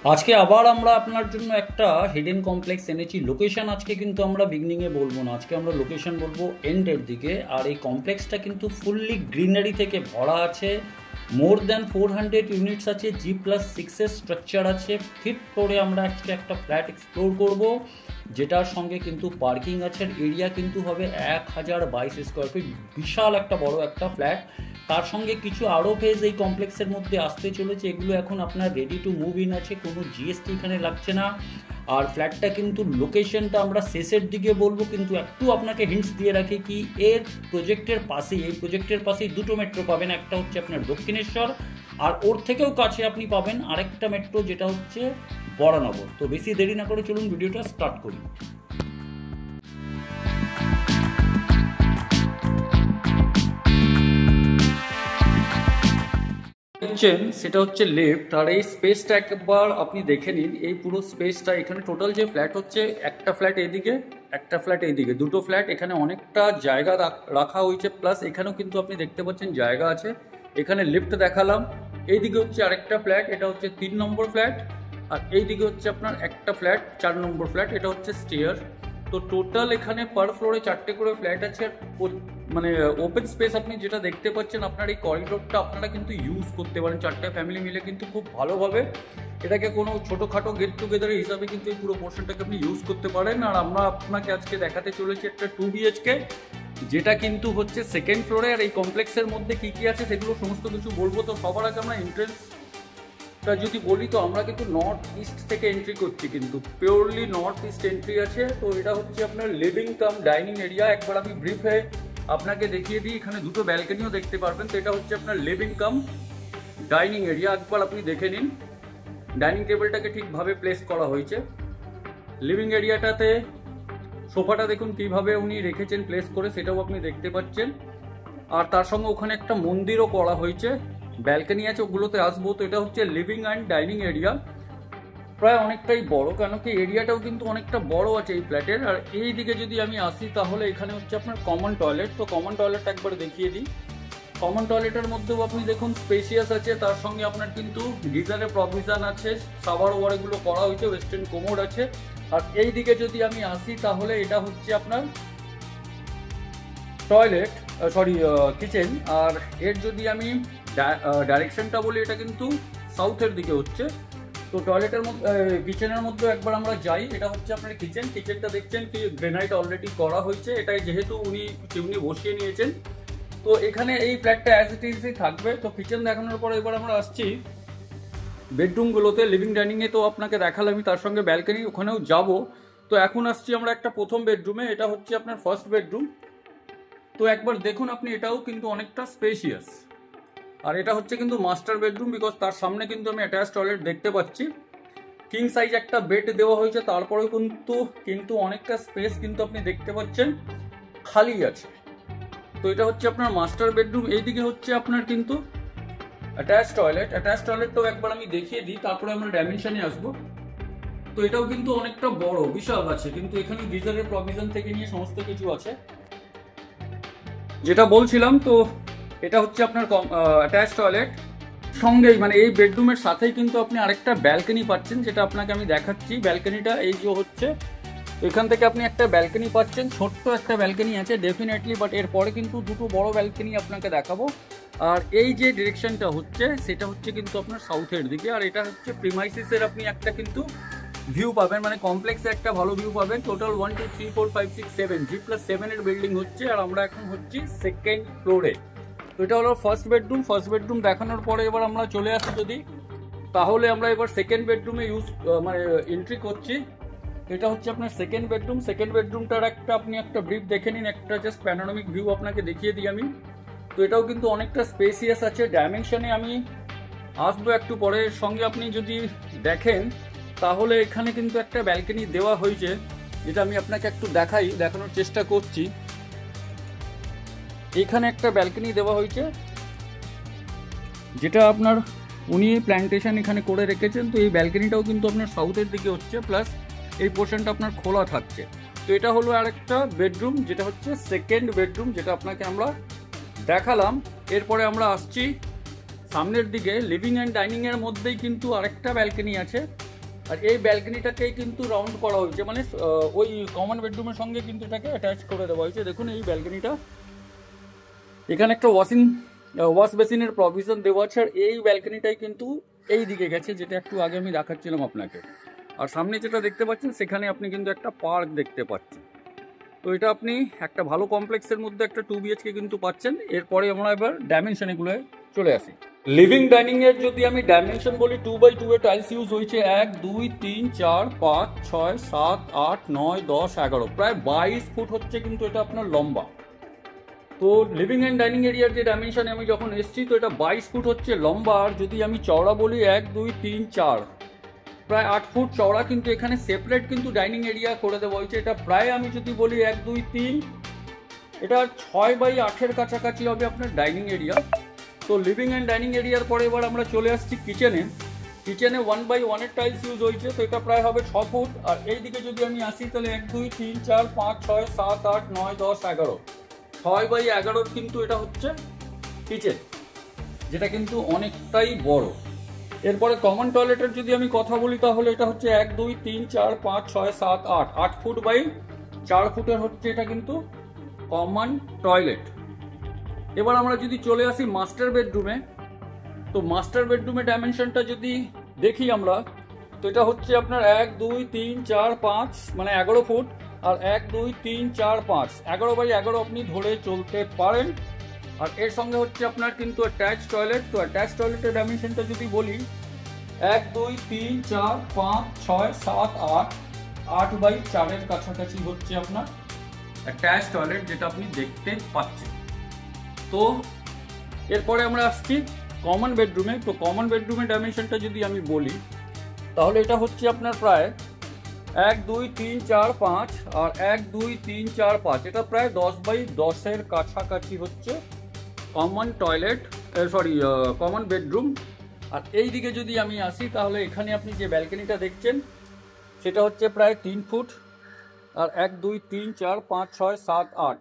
আজকে আবার আমরা আপনার জন্য একটা হিডেন কমপ্লেক্স এনেছি। লোকেশন আজকে কিন্তু আমরা বিগনিংয়ে বলবো না, আজকে আমরা লোকেশন বলবো এন্ডের দিকে। আর এই কমপ্লেক্সটা কিন্তু ফুললি গ্রিনারি থেকে ভরা আছে। মোর দ্যান 400 ইউনিটস আছে, G+6 স্ট্রাকচার আছে। ফিফথ ফ্লোরে আমরা আজকে একটা ফ্ল্যাট এক্সপ্লোর করব, যেটার সঙ্গে কিন্তু পার্কিং আছে। এরিয়া কিন্তু হবে 1022 স্কোয়ার ফিট, বিশাল একটা বড় একটা ফ্ল্যাট। তার সঙ্গে কিছু আরও ফেজ এই কমপ্লেক্সের মধ্যে আসতে চলেছে, এগুলো এখন আপনার রেডি টু মুভ ইন আছে, কোনো জিএসটি এখানে লাগছে না। আর ফ্ল্যাটটা কিন্তু লোকেশনটা আমরা শেষের দিকে বলবো, কিন্তু একটু আপনাকে হিন্টস দিয়ে রাখি কি এই প্রজেক্টের পাশেই দুটো মেট্রো পাবেন। একটা হচ্ছে আপনার দক্ষিণেশ্বর, আর ওর থেকেও কাছে আপনি পাবেন আরেকটা মেট্রো, যেটা হচ্ছে বরানগর। তো বেশি দেরি না করে চলুন ভিডিওটা স্টার্ট করি। দেখছেন সেটা হচ্ছে লেফট। আর এই স্পেসটা একবার আপনি দেখে নিন, এই পুরো স্পেসটা। এখানে টোটাল যে ফ্ল্যাট হচ্ছে, একটা ফ্ল্যাট এইদিকে, একটা ফ্ল্যাট এইদিকে, দুটো ফ্ল্যাট। এখানে অনেকটা জায়গা রাখা হয়েছে, প্লাস এখানেও কিন্তু আপনি দেখতে পাচ্ছেন জায়গা আছে। এখানে লিফট দেখালাম, এইদিকে হচ্ছে আরেকটা ফ্ল্যাট, এটা হচ্ছে 3 নম্বর ফ্ল্যাট। আর এইদিকে হচ্ছে আপনার একটা ফ্ল্যাট, 4 নম্বর ফ্ল্যাট, এটা হচ্ছে স্টেয়ার। তো টোটাল এখানে পার ফ্লোরে 4টে করে ফ্ল্যাট আছে। মানে ওপেন স্পেস আপনি যেটা দেখতে পাচ্ছেন, আপনার এই করিডোরটা আপনারা কিন্তু ইউজ করতে পারেন 4টে ফ্যামিলি মিলে কিন্তু খুব ভালোভাবে। এটাকে কোনো ছোটোখাটো গেট টুগেদার হিসাবে কিন্তু এই পুরো পোর্শনটাকে আপনি ইউজ করতে পারেন। আর আমরা আপনাকে আজকে দেখাতে চলেছি একটা 2 BHK, যেটা কিন্তু হচ্ছে সেকেন্ড ফ্লোরে। আর এই কমপ্লেক্সের মধ্যে কি কি আছে সেগুলো সমস্ত কিছু বলবো। তো সবার আগে আমরা এন্ট্রেন্সটা যদি বলি, তো আমরা কিন্তু নর্থ ইস্ট থেকে এন্ট্রি করছি, কিন্তু পিওরলি নর্থ ইস্ট এন্ট্রি আছে। তো এটা হচ্ছে আপনার লিভিং কাম ডাইনিং এরিয়া। একবার আমি ব্রিফে আপনাকে দেখিয়ে দিই, এখানে দুটো ব্যালকনিও দেখতে পারবেন। তো এটা হচ্ছে আপনার লিভিং কাম ডাইনিং এরিয়া, একবার আপনি দেখে নিন। ডাইনিং টেবিলটাকে ঠিকভাবে প্লেস করা হয়েছে। লিভিং এরিয়াটাতে সোফাটা দেখুন কিভাবে উনি রেখেছেন প্লেস করে, সেটাও আপনি দেখতে পাচ্ছেন। আর তার সঙ্গে ওখানে একটা মন্দিরও করা হয়েছে। ব্যালকনি আছে, ওগুলোতে আসবো। তো এটা হচ্ছে লিভিং অ্যান্ড ডাইনিং এরিয়া, প্রায় অনেকটাই বড়, কেন কি এরিয়াটাও কিন্তু অনেকটা বড় আছে এই ফ্ল্যাটের। আর এই দিকে যদি আমি আসি, তাহলে এখানে হচ্ছে আপনার কমন টয়লেট। তো কমন টয়লেটটা একবার দেখিয়ে দিই। কমন টয়লেটের মধ্যেও আপনি দেখুন স্পেশিয়াস আছে, তার সঙ্গে আপনার কিন্তু গিজারের প্রভিশন আছে, শাওয়ার ওয়ার এগুলো করা হয়েছে, ওয়েস্টার্ন কোমোড আছে। আর এই দিকে যদি আমি আসি, তাহলে এটা হচ্ছে আপনার টয়লেট, কিচেন। আর এর যদি আমি ডাইরেকশনটা বলি, এটা কিন্তু সাউথের দিকে হচ্ছে। তো টয়লেটের মধ্যে, কিচেনের মধ্যে একবার আমরা যাই। এটা হচ্ছে আপনার কিচেনটা দেখছেন কি গ্রেনাইট অলরেডি করা হয়েছে, এটাই যেহেতু উনি চিমনি বসিয়ে নিয়েছেন। তো এখানে এই ফ্ল্যাটটা অ্যাজ ইট ইজই থাকবে। তো কিচেন দেখানোর পরে এবার আমরা আসছি বেডরুমগুলোতে। লিভিং ডাইনিংয়ে তো আপনাকে দেখালামই, তার সঙ্গে ব্যালকনি, ওখানেও যাব। তো এখন আসছি আমরা একটা প্রথম বেডরুমে, এটা হচ্ছে আপনার ফার্স্ট বেডরুম। তো একবার দেখুন আপনি, এটাও কিন্তু অনেকটা স্পেশিয়াস। আর এটা হচ্ছে কিন্তু মাস্টার বেডরুম, বিকজ তার সামনে কিন্তু আমি অ্যাটাচ টয়লেট দেখতে পাচ্ছি। কিং সাইজ একটা বেড দেওয়া হয়েছে, তারপরেও কিন্তু অনেকটা স্পেস কিন্তু আপনি দেখতে পাচ্ছেন খালি আছে। তো এটা হচ্ছে আপনার মাস্টার বেডরুম। এইদিকে হচ্ছে আপনার কিন্তু অ্যাটাচ টয়লেটটাও একবার আমি দেখিয়ে দিই, তারপরে আমরা ডাইমেনশনে আসবো। তো এটাও কিন্তু অনেকটা বড়, বিশাল আছে, কিন্তু এখানে গিজারের প্রভিশন থেকে নিয়ে সমস্ত কিছু আছে যেটা বলছিলাম। তো এটা হচ্ছে আপনার অ্যাটাচ টয়লেট সঙ্গেই, মানে এই বেডরুমের সাথেই কিন্তু আপনি আরেকটা ব্যালকনি পাচ্ছেন, যেটা আপনাকে আমি দেখাচ্ছি। ব্যালকনিটা এই যে হচ্ছে, এখান থেকে আপনি একটা ব্যালকনি পাচ্ছেন, ছোট্ট একটা ব্যালকনি আছে ডেফিনেটলি, বাট এরপরে কিন্তু দুটো বড় ব্যালকনি আপনাকে দেখাবো। আর এই যে ডিরেকশনটা হচ্ছে, সেটা হচ্ছে কিন্তু আপনার সাউথের দিকে। আর এটা হচ্ছে প্রিমাইসিসের আপনি একটা কিন্তু ভিউ পাবেন, মানে কমপ্লেক্সে একটা ভালো ভিউ পাবেন। টোটাল 1 2 3 4 5 6 7, G+7 এর বিল্ডিং হচ্ছে। আর আমরা এখন হচ্ছি সেকেন্ড ফ্লোরে। তো এটা হলো ফার্স্ট বেডরুম দেখানোর পরে এবার আমরা চলে আসি যদি, তাহলে আমরা এবার সেকেন্ড বেডরুমে মানে এন্ট্রি করছি। এটা হচ্ছে আপনার সেকেন্ড বেডরুমটার আপনি একটা ব্রিফ দেখে নিন, একটা জাস্ট প্যানোরামিক ভিউ আপনাকে দেখিয়ে দিই আমি। তো এটাও কিন্তু অনেকটা স্পেসিয়াস আছে। ডাইমেনশনে আমি আসবো একটু পরে। সঙ্গে আপনি যদি দেখেন, তাহলে এখানে কিন্তু একটা ব্যালকনি দেওয়া হয়েছে, যেটা আমি আপনাকে একটু দেখানোর চেষ্টা করছি। এখানে একটা ব্যালকনি দেওয়া হয়েছে, যেটা আপনার উনি প্ল্যান্টেশন এখানে করে রেখেছেন। তো এই ব্যালকনিটাও কিন্তু আপনার সাউথের দিকে হচ্ছে, প্লাস এই পোর্শনটা আপনার খোলা থাকছে। তো এটা হলো আরেকটা বেডরুম, যেটা হচ্ছে সেকেন্ড বেডরুম, যেটা আপনাকে আমরা দেখালাম। এরপরে আমরা আসছি সামনের দিকে। লিভিং অ্যান্ড ডাইনিং এর মধ্যেই কিন্তু আরেকটা ব্যালকনি আছে, আর এই ব্যালকনিটাকেই কিন্তু রাউন্ড করা হয়েছে, মানে ওই কমন বেডরুমের সঙ্গে কিন্তু এটাকে অ্যাটাচ করে দেওয়া হয়েছে। দেখুন এই ব্যালকনিটা, এখানে একটা ওয়াশ বেসিনের প্রভিশন দেওয়া আছে। আর এই ব্যালকনিটাই কিন্তু এই দিকে গেছে, যেটা একটু আগে আমি দেখাচ্ছিলাম আপনাকে। আর সামনে যেটা দেখতে পাচ্ছেন সেখানে আপনি কিন্তু একটা পার্ক দেখতে পাচ্ছেন। তো এটা আপনি একটা ভালো কমপ্লেক্সের মধ্যে একটা 2 BHK কিন্তু পাচ্ছেন। এরপরে আমরা এবার ডাইমেনশন এগুলো চলে আসি। লিভিং ডাইনিং এর যদি আমি ডাইমেনশন বলি, 2x2 এর টাইলস ইউজ হয়েছে। 1 2 3 4 5 6 7 8 9 10 11, প্রায় 22 ফুট হচ্ছে কিন্তু এটা আপনার লম্বা। তো লিভিং অ্যান্ড ডাইনিং এরিয়ার যে ডাইমেনশনে আমি যখন এসেছি, তো এটা 22 ফুট হচ্ছে লম্বা। আর যদি আমি চওড়া বলি 1 2 3 4, প্রায় 8 ফুট চওড়া কিন্তু এখানে সেপারেট কিন্তু ডাইনিং এরিয়া করে দেওয়া হয়েছে। এটা প্রায় আমি যদি বলি 1 2 3, এটা 6x8 কাছাকাছি হবে আপনার ডাইনিং এরিয়া। তো লিভিং অ্যান্ড ডাইনিং এরিয়ার পরে এবার আমরা চলে আসছি কিচেনে। 1x1 এর টাইলস ইউজ হয়েছে, তো এটা প্রায় হবে 6 ফুট। আর এই দিকে যদি আমি আসি তাহলে 1 2 3 4 5 6 7 8 9 10 11, 6x11 কিন্তু এটা হচ্ছে কিচেন, যেটা কিন্তু অনেকটাই বড়। এরপরে কমন টয়লেটের যদি আমি কথা বলি, তাহলে এটা হচ্ছে 1 2 3 4 5 6 7 8, 8 ফুট বাই 4 ফুটের হচ্ছে এটা কিন্তু কমন টয়লেট। এবার আমরা যদি চলে আসি মাস্টার বেডরুমে, তো মাস্টার বেডরুমে ডাইমেনশনটা যদি দেখি আমরা, তো এটা হচ্ছে আপনার 1 2 3 4 5, মানে 11 ফুট। আর 1 2 3 4 5, 11x11 আপনি ধরে চলতে পারেন। আর এর সঙ্গে হচ্ছে আপনার কিন্তু অ্যাটাচ টয়লেট। তো অ্যাটাচ টয়লেটের ডাইমেনশনটা যদি বলি, 1 2 3 4 5 6 7 8, 8x4 এর কাছাকাছি হচ্ছে আপনার অ্যাটাচ টয়লেট, যেটা আপনি দেখতে পাচ্ছেন। তো এরপরে আমরা আসছি কমন বেডরুমে। তো কমন বেডরুমের ডাইমেনশনটা যদি আমি বলি, তাহলে এটা হচ্ছে আপনার প্রায় 1 2 3 4 5, আর 1 2 3 4 5, এটা প্রায় 10x10 এর কাছাকাছি হচ্ছে কমন টয়লেট, কমন বেডরুম। আর এই দিকে যদি আমি আসি, তাহলে এখানে আপনি যে ব্যালকনিটা দেখছেন সেটা হচ্ছে প্রায় 3 ফুট। আর 1 2 3 4 5 6 7 8,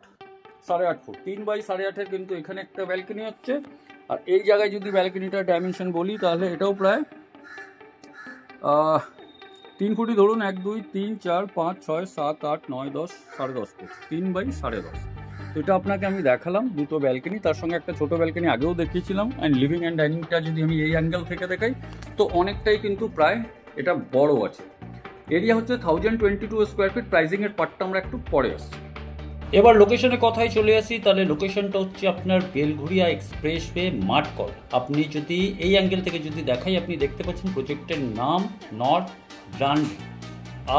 8.5 ফুট, 3x8 এর কিন্তু এখানে একটা ব্যালকনি হচ্ছে। আর এই জায়গায় যদি ব্যালকনিটার ডাইমেনশন বলি, তাহলে এটাও প্রায় 3 ফুটই ধরুন। 1 2 3 4 5 6 7 8 9 10, 10.5 ফুট, 3x10.5। তো এটা আপনাকে আমি দেখালাম দুটো ব্যালকনি, তার সঙ্গে একটা ছোট ব্যালকনি আগেও দেখিয়েছিলাম। অ্যান্ড লিভিং অ্যান্ড ডাইনিংটা যদি আমি এই অ্যাঙ্গেল থেকে দেখাই, তো অনেকটাই কিন্তু প্রায় এটা বড় আছে। এরিয়া হচ্ছে 1022 স্কোয়ার ফিট। প্রাইসিংয়ের পার্টটা আমরা একটু পরে আসছি। এবার লোকেশনের কথায় চলে আসি, তাহলে লোকেশনটা হচ্ছে আপনার বেলঘরিয়া এক্সপ্রেসওয়ে মাঠকল। আপনি যদি এই অ্যাঙ্গেল থেকে যদি দেখাই, আপনি দেখতে পাচ্ছেন প্রজেক্টের নাম নর্থ গ্রান্ড।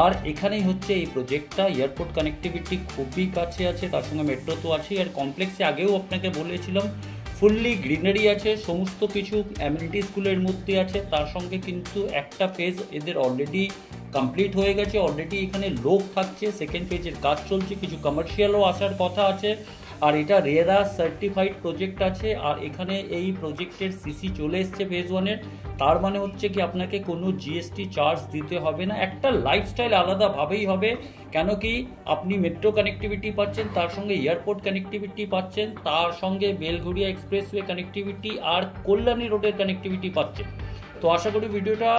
আর এখানেই হচ্ছে এই প্রজেক্টটা, এয়ারপোর্ট কানেক্টিভিটি খুবই কাছে আছে, তার সঙ্গে মেট্রো তো আছে। আর কমপ্লেক্সে আগেও আপনাকে বলেছিলাম ফুললি গ্রিনারি আছে, সমস্ত কিছু অ্যামিনিটিসগুলোর মধ্যে আছে। তার সঙ্গে কিন্তু একটা ফেজ এদের অলরেডি কমপ্লিট হয়ে গেছে, অলরেডি এখানে লোক থাকছে, সেকেন্ড ফেজের কাজ চলছে, কিছু কমার্শিয়ালও আসার কথা আছে। আর এটা রেরা সার্টিফাইড প্রজেক্ট আছে। আর এখানে এই প্রজেক্টের সিসি চলে এসছে ফেজ 1-এর। তার মানে হচ্ছে কি আপনাকে কোনো জিএসটি চার্জ দিতে হবে না, একটা লাইফস্টাইল আলাদাভাবেই হবে। কেন কি আপনি মেট্রো কানেক্টিভিটি পাচ্ছেন, তার সঙ্গে এয়ারপোর্ট কানেক্টিভিটি পাচ্ছেন, তার সঙ্গে বেলঘরিয়া এক্সপ্রেসওয়ে কানেক্টিভিটি আর কল্যাণী রোডের কানেক্টিভিটি পাচ্ছেন। তো আশা করি ভিডিওটা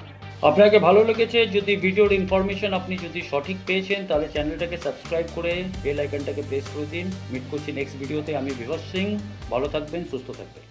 আপনাকে ভালো লেগেছে। যদি ভিডিওর ইনফরমেশন আপনি যদি সঠিক পেয়েছেন, তাহলে চ্যানেলটাকে সাবস্ক্রাইব করে বেল আইকনটাকে প্রেস করে দিন। মিট করছি নেক্সট ভিডিওতে। আমি বিভাস সিং, ভালো থাকবেন, সুস্থ থাকবেন।